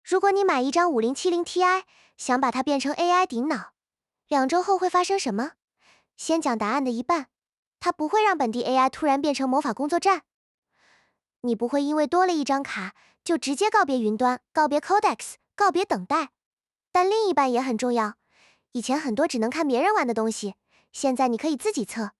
如果你买一张5070 Ti，想把它变成 AI 顶脑，2周后会发生什么？先讲答案的一半，它不会让本地 AI 突然变成魔法工作站。你不会因为多了一张卡，就直接告别云端，告别 Codex，告别等待。但另一半也很重要，以前很多只能看别人玩的东西，现在你可以自己测。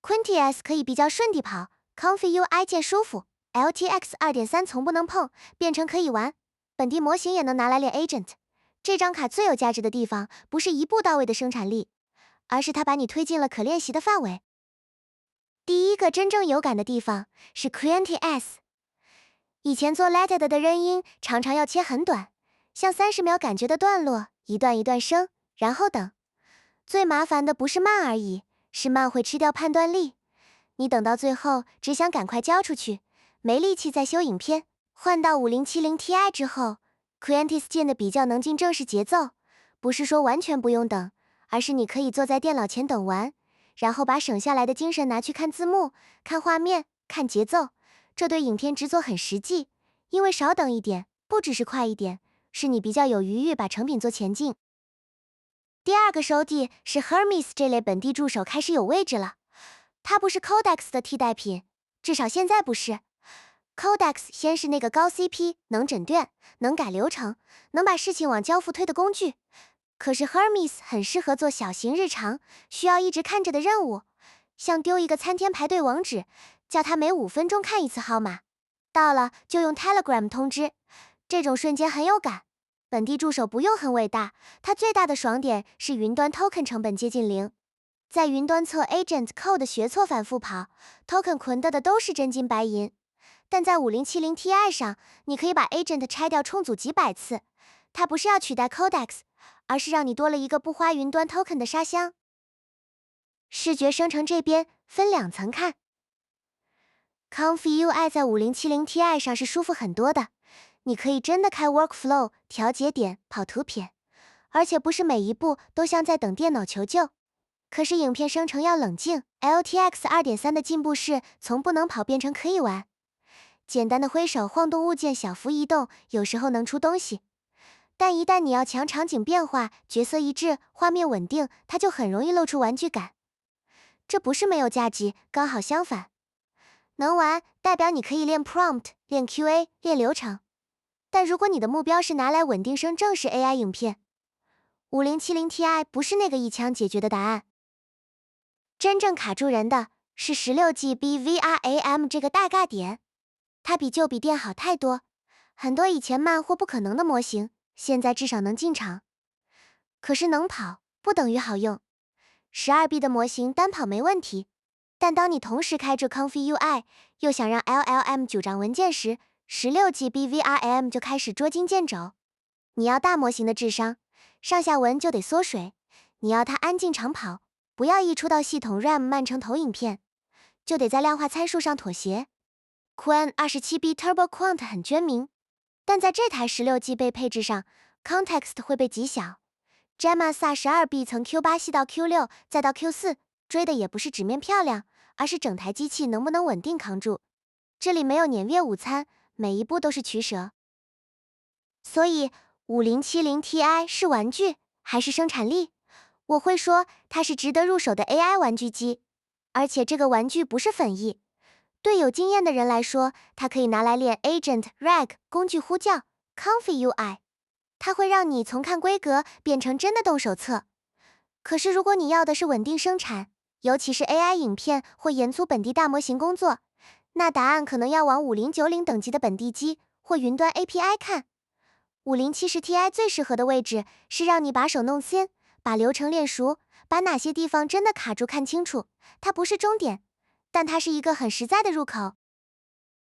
Quintiles 可以比较顺地跑 ，Comfy UI 键舒服 ，LTX 2.3从不能碰变成可以玩，本地模型也能拿来练 Agent。这张卡最有价值的地方，不是一步到位的生产力，而是它把你推进了可练习的范围。第一个真正有感的地方是 Quintiles。以前做 Lettered 的扔音常常要切很短，像30秒感觉的段落，一段一段升，然后等。最麻烦的不是慢而已，是慢会吃掉判断力。你等到最后只想赶快交出去，没力气再修影片。换到5070 Ti 之后 ，Quintiles 键的比较能进正式节奏，不是说完全不用等，而是你可以坐在电脑前等完，然后把省下来的精神拿去看字幕、看画面、看节奏。这对影片制作很实际，因为少等一点，不只是快一点，是你比较有余裕把成品做前进。第二个收地是 Hermes 这类本地助手开始有位置了，它不是 Codex 的替代品，至少现在不是。Codex 先是那个高 CP， 能诊断，能改流程，能把事情往交付推的工具。可是 Hermes 很适合做小型日常，需要一直看着的任务，像丢一个餐厅排队网址，叫他每5分钟看一次号码，到了就用 Telegram 通知，这种瞬间很有感。本地助手不用很伟大，它最大的爽点是云端 token 成本接近0。在云端测 Agent Code 学错反复跑 ，token 存的都是真金白银。但在5070 Ti 上，你可以把 Agent 拆掉重组几百次，它不是要取代 Codex， 而是让你多了一个不花云端 token 的沙箱。视觉生成这边分2层看。Comfy UI 在5070 Ti 上是舒服很多的，你可以真的开 Workflow 调节点跑图片，而且不是每一步都像在等电脑求救。可是影片生成要冷静 ，LTX 2.3的进步是从不能跑变成可以玩。简单的挥手晃动物件小幅移动，有时候能出东西，但一旦你要强场景变化、角色一致、画面稳定，它就很容易露出玩具感。这不是没有价值，刚好相反。能玩代表你可以练 prompt、练 QA、练流程。但如果你的目标是拿来稳定生正式 AI 影片，5070 Ti 不是那个一枪解决的答案。真正卡住人的是 16GB VRAM 这个大尬点，它比旧笔电好太多，很多以前慢或不可能的模型，现在至少能进场。可是能跑不等于好用，12B 的模型单跑没问题，但当你同时开着 Comfy UI， 又想让 LLM 9张文件时，16GB VRAM 就开始捉襟见肘。你要大模型的智商，上下文就得缩水；你要它安静长跑，不要一出到系统 RAM 慢成投影片，就得在量化参数上妥协。Qwen 27B Turbo Quant 很娟明，但在这台 16GB 配置上 ，Context 会被极小。Gemma SA 12B 从 Q8 系到 Q6 再到 Q4， 追的也不是纸面漂亮，而是整台机器能不能稳定扛住。这里没有年月午餐，每一步都是取舍。所以5070 Ti 是玩具还是生产力？我会说它是值得入手的 AI 玩具机，而且这个玩具不是粉艺。对有经验的人来说，它可以拿来练 Agent、RAG、工具呼叫、Comfy UI， 它会让你从看规格变成真的动手测。可是如果你要的是稳定生产，尤其是 AI 影片或严粗本地大模型工作，那答案可能要往5090等级的本地机或云端 API 看。5070 Ti 最适合的位置是让你把手弄先，把流程练熟，把哪些地方真的卡住看清楚。它不是终点，但它是一个很实在的入口。